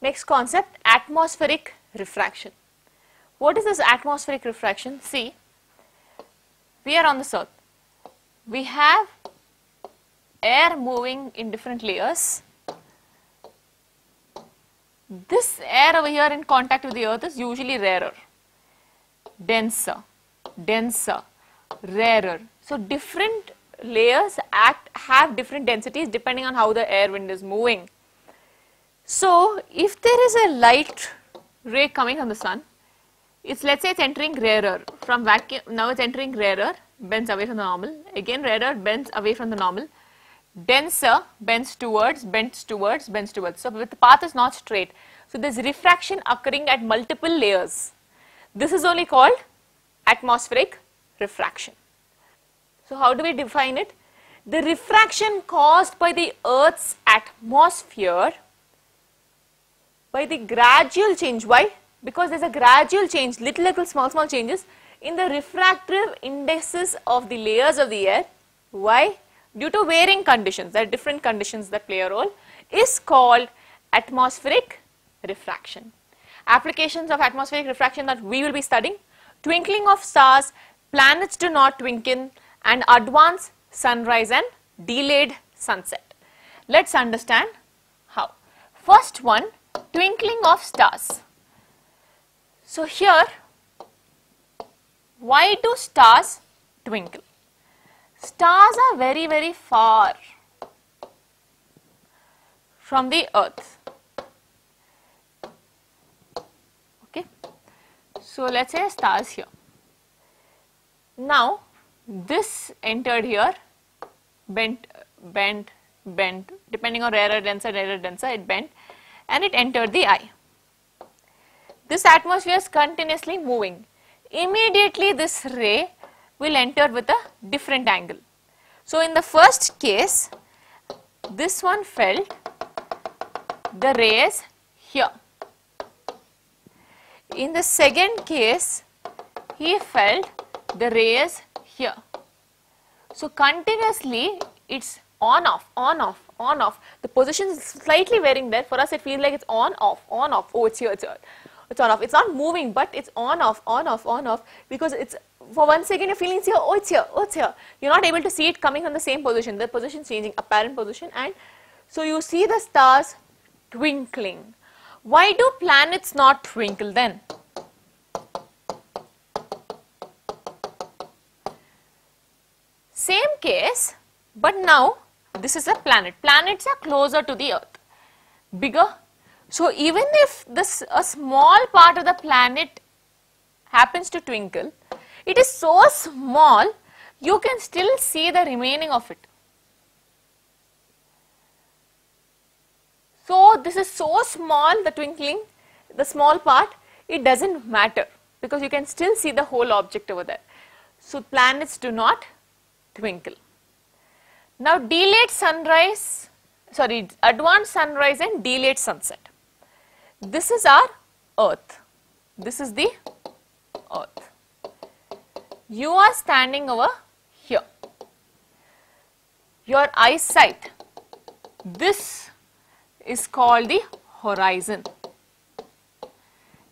Next concept, atmospheric refraction. What is this atmospheric refraction? See, we are on this earth. We have air moving in different layers. This air over here in contact with the earth is usually rarer, denser, rarer. So different layers have different densities depending on how the air wind is moving. So if there is a light ray coming from the sun, let's say it's entering rarer from vacuum, now it's entering rarer, bends away from the normal, again rarer, bends away from the normal, denser, bends towards, bends towards, bends towards. So the path is not straight. So there's refraction occurring at multiple layers. This is only called atmospheric refraction. So how do we define it? The refraction caused by the Earth's atmosphere by the gradual change. Why? Because there's a gradual change, little small changes in the refractive indices of the layers of the air. Why? Due to varying conditions, there are different conditions that play a role, is called atmospheric refraction. Applications of atmospheric refraction that we will be studying: twinkling of stars, planets do not twinkle, and advanced sunrise and delayed sunset. Let's understand how. First one, twinkling of stars. So here, why do stars twinkle? Stars are very far from the earth. Okay. So let's say stars here. Now this entered here, bent, depending on rarer, denser, it bent, and it entered the eye. This atmosphere is continuously moving. Immediately this ray will enter with a different angle. So in the first case, this one felt the rays here. In the second case, he felt the rays here. So continuously it's on off. The position is slightly varying there. For us it feels like it's on off. Oh, it's here, it's on off. It's not moving, but it's on off, because it's, for 1 second you're feeling it's here, oh it's here. You're not able to see it coming from the same position. The position is changing, apparent position, and so you see the stars twinkling. Why do planets not twinkle then? Same case, but now this is a planet. Planets are closer to the earth, bigger. So even if a small part of the planet happens to twinkle, it is so small you can still see the remaining of it. So this is so small, the twinkling, the small part, it doesn't matter because you can still see the whole object over there. So planets do not twinkle. Now advanced sunrise and delayed sunset. This is our earth. This is the earth. You are standing over here. Your eyesight, this is called the horizon.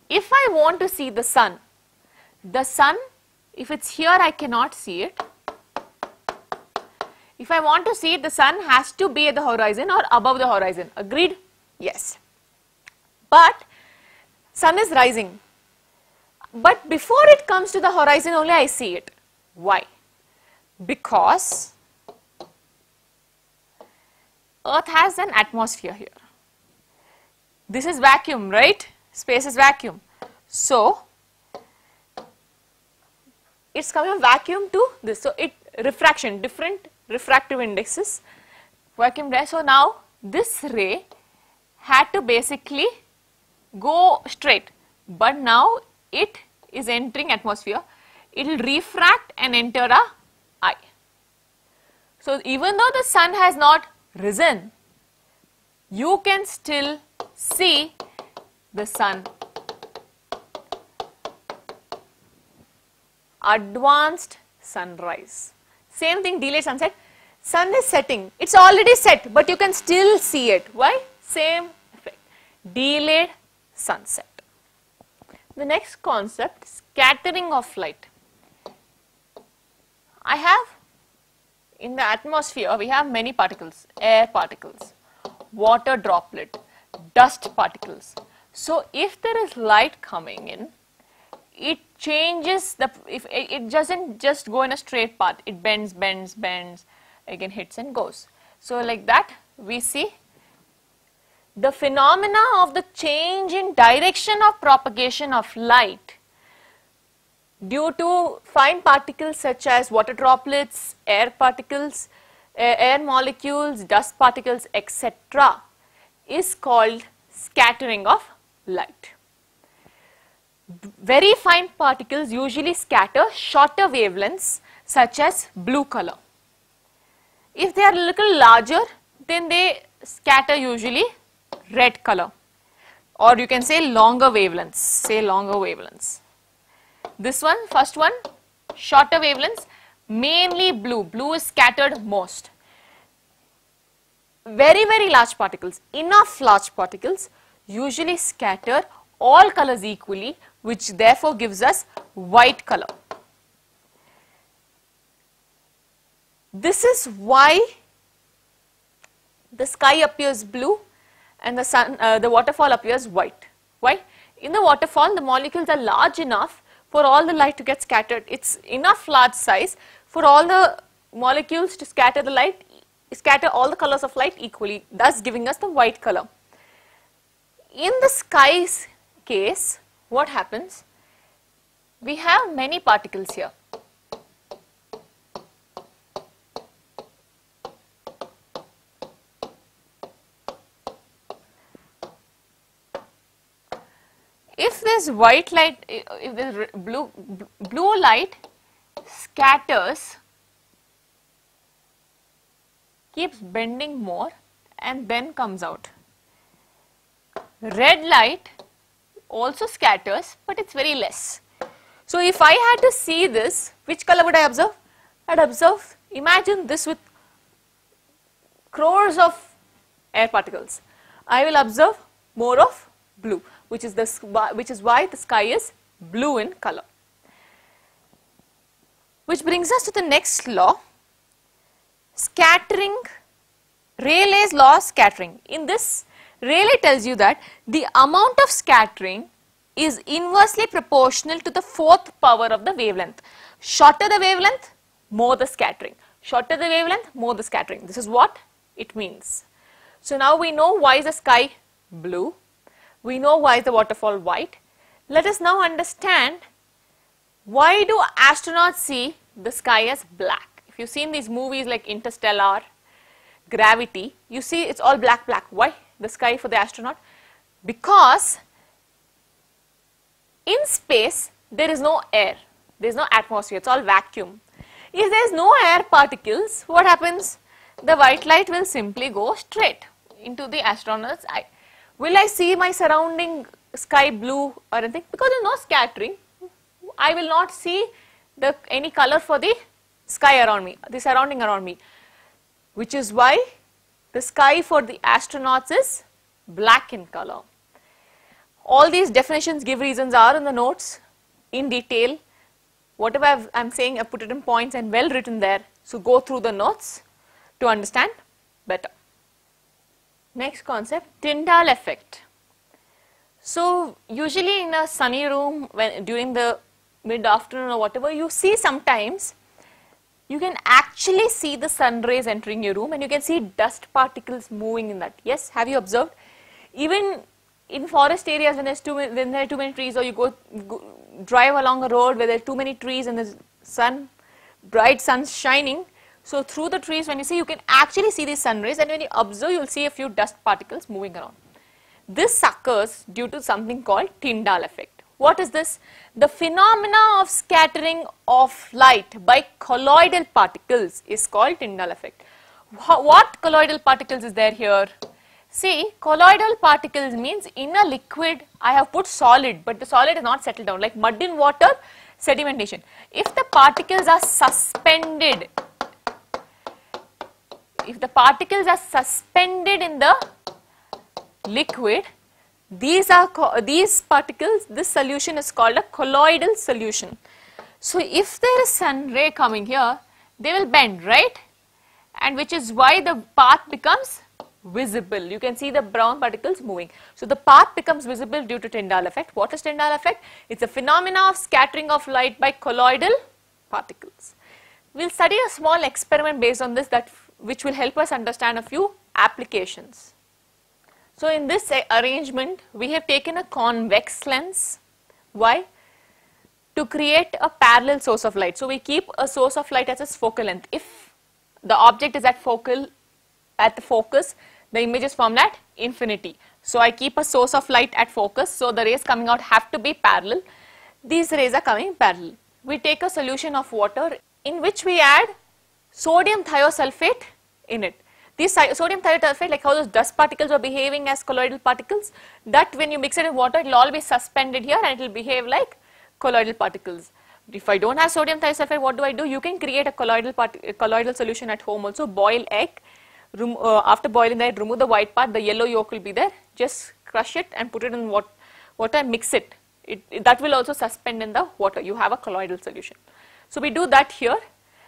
If I want to see the sun, if it's here I cannot see it. If I want to see it, the sun has to be at the horizon or above the horizon. Agreed? Yes. But sun is rising. But before it comes to the horizon only I see it. Why? Because Earth has an atmosphere here. This is vacuum, right? Space is vacuum. So it's coming from vacuum to this. So it refraction, different refractive indexes, vacuum ray. So now this ray had to basically go straight, but now it is entering atmosphere. It will refract and enter our eye. So even though the sun has not risen, you can still see the sun. Advanced sunrise. Same thing, delayed sunset. Sun is setting. It's already set, but you can still see it. Why? Same effect. delayed sunset. The next concept, scattering of light. I have in the atmosphere, we have many particles, air particles, water droplet, dust particles. So if there is light coming in, it changes the, if it doesn't just go in a straight path, it bends, again hits and goes. So like that we see the phenomena of the change in direction of propagation of light due to fine particles such as water droplets, air particles, air molecules, dust particles, etc. is called scattering of light. Very fine particles usually scatter shorter wavelengths such as blue color. If they are a little larger, then they scatter usually red color, or you can say longer wavelengths, This one, first one, shorter wavelengths, mainly blue. Blue is scattered most. Very, very large particles, enough large particles usually scatter all colors equally, which therefore gives us white color. This is why the sky appears blue and the sun, the waterfall appears white. Why? In the waterfall, the molecules are large enough for all the light to get scattered. It's enough large size for all the molecules to scatter the light, scatter all the colors of light equally, thus giving us the white color. In the sky's case, what happens? We have many particles here. If this white light, if this blue light scatters, keeps bending more and then comes out. Red light also scatters, but it's very less. So if I had to see this, which color would I observe? I'd observe, imagine this with crores of air particles. I will observe more of blue, which is why the sky is blue in color. Which brings us to the next law, scattering, Rayleigh's law of scattering. In this, Rayleigh tells you that the amount of scattering is inversely proportional to the fourth power of the wavelength. Shorter the wavelength, more the scattering. Shorter the wavelength, more the scattering. This is what it means. So now we know why is the sky blue. We know why is the waterfall white. Let us now understand why do astronauts see the sky as black. If you've seen these movies like Interstellar, Gravity, you see it's all black. Why the sky for the astronaut? Because in space there is no air, there is no atmosphere, it's all vacuum. If there is no air particles, what happens? The white light will simply go straight into the astronaut's eye. Will I see my surrounding sky blue or anything? Because there is no scattering, I will not see any color for the sky around me, the surrounding around me. Which is why the sky for the astronauts is black in color. All these definitions, give reasons are in the notes in detail. Whatever I am saying, I put it in points and well written there. So go through the notes to understand better. Next concept, Tyndall effect. So usually in a sunny room, when during the mid-afternoon or whatever, you see sometimes you can actually see the sun rays entering your room and you can see dust particles moving in that. Yes, have you observed? Even in forest areas when there are too many trees, or you go drive along a road where there are too many trees and the sun, bright sun shining. So through the trees when you see, you can actually see these sun rays, and when you observe, you will see a few dust particles moving around. This occurs due to something called Tyndall effect. What is this? The phenomena of scattering of light by colloidal particles is called Tyndall effect. What colloidal particles is there here? See, colloidal particles means in a liquid, I have put solid, but the solid is not settled down, like mud in water, sedimentation. If the particles are suspended, in the liquid, These particles, this solution is called a colloidal solution. So if there is sun ray coming here, they will bend, right? And which is why the path becomes visible. You can see the brown particles moving. So the path becomes visible due to Tyndall effect. What is Tyndall effect? It's a phenomena of scattering of light by colloidal particles. We'll study a small experiment based on this which will help us understand a few applications. So in this arrangement, we have taken a convex lens. Why? To create a parallel source of light. So we keep a source of light as its focal length. If the object is at the focus, the image is formed at infinity. So I keep a source of light at focus, so the rays coming out have to be parallel. These rays are coming parallel. We take a solution of water in which we add sodium thiosulfate in it. This sodium thiosulfate, like how those dust particles are behaving as colloidal particles, that when you mix it in water, it will all be suspended here and it will behave like colloidal particles. If I don't have sodium thiosulfate, what do? You can create a colloidal solution at home also. Boil egg. After boiling that, remove the white part, the yellow yolk will be there. Just crush it and put it in water and mix it. That will also suspend in the water. You have a colloidal solution. So we do that here,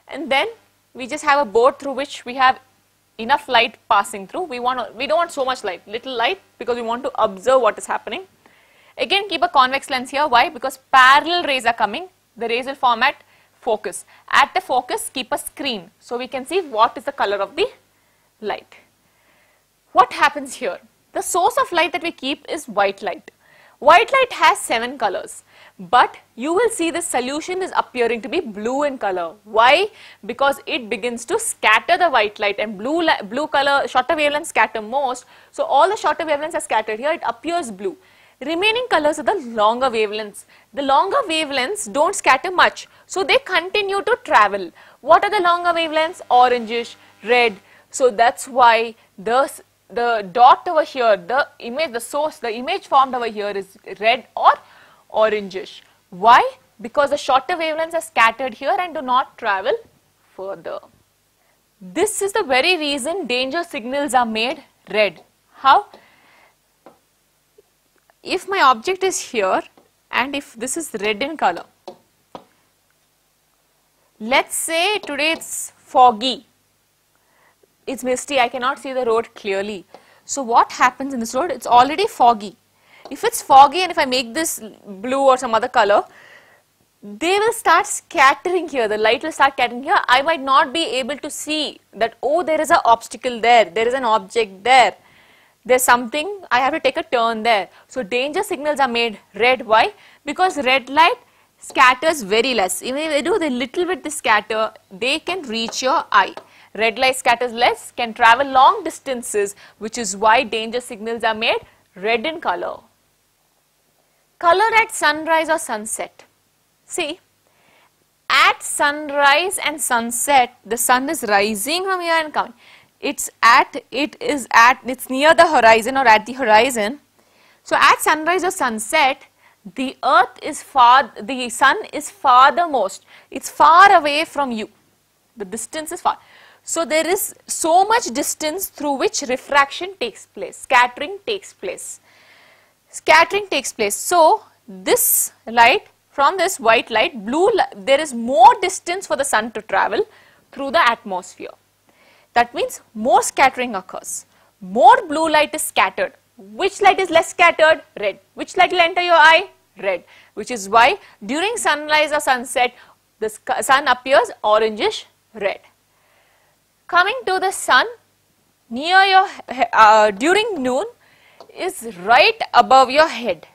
and then we just have a board through which we have enough light passing through. We don't want so much light, little light, because we want to observe what is happening. Again, keep a convex lens here. Why? Because parallel rays are coming. The rays will form at focus. At the focus, keep a screen so we can see what is the color of the light. What happens here? The source of light that we keep is white light. White light has 7 colors, but you will see the solution is appearing to be blue in color. Why? Because it begins to scatter the white light, and blue color, shorter wavelengths scatter most. So all the shorter wavelengths are scattered here, it appears blue. Remaining colors are the longer wavelengths. The longer wavelengths don't scatter much, so they continue to travel. What are the longer wavelengths? Orangish, red. So that's why the dot over here, the image formed over here is red or orangish. Why? Because the shorter wavelengths are scattered here and do not travel further. This is the very reason danger signals are made red. How? If my object is here and if this is red in color, let's say today it's foggy, it's misty, I cannot see the road clearly. So what happens in this road? It's already foggy. If it's foggy and if I make this blue or some other color, they will start scattering here, the light will start scattering here. I might not be able to see that, oh, there is an obstacle there, there is an object there, there's something, I have to take a turn there. So danger signals are made red. Why? Because red light scatters very less. Even if they do the little bit they scatter, they can reach your eye. Red light scatters less, can travel long distances, which is why danger signals are made red in color. Color at sunrise or sunset. See, at sunrise and sunset, the sun is rising from here and coming. It's near the horizon or at the horizon. So at sunrise or sunset, the sun is farthermost. It's far away from you. The distance is far. So there is so much distance through which refraction takes place, scattering takes place. Scattering takes place. So this light, from this white light, there is more distance for the sun to travel through the atmosphere. That means more scattering occurs. More blue light is scattered. Which light is less scattered? Red. Which light will enter your eye? Red. Which is why during sunrise or sunset, the sun appears orangish red. Coming to the sun, near your during noon is right above your head.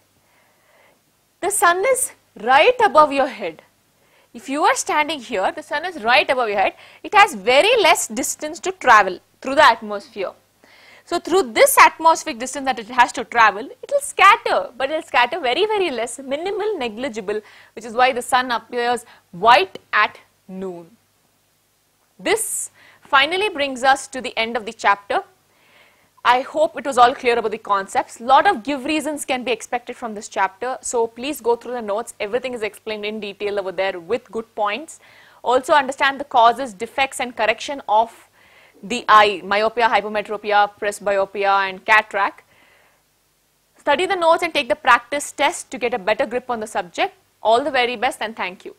The sun is right above your head. If you are standing here, the sun is right above your head. It has very less distance to travel through the atmosphere. So through this atmospheric distance that it has to travel, it will scatter, but it will scatter very, very less, minimal, negligible, which is why the sun appears white at noon. This finally brings us to the end of the chapter. I hope it was all clear about the concepts. Lot of give reasons can be expected from this chapter. So please go through the notes. Everything is explained in detail over there with good points. Also understand the causes, defects and correction of the eye, myopia, hypermetropia, presbyopia and cataract. Study the notes and take the practice test to get a better grip on the subject. All the very best and thank you.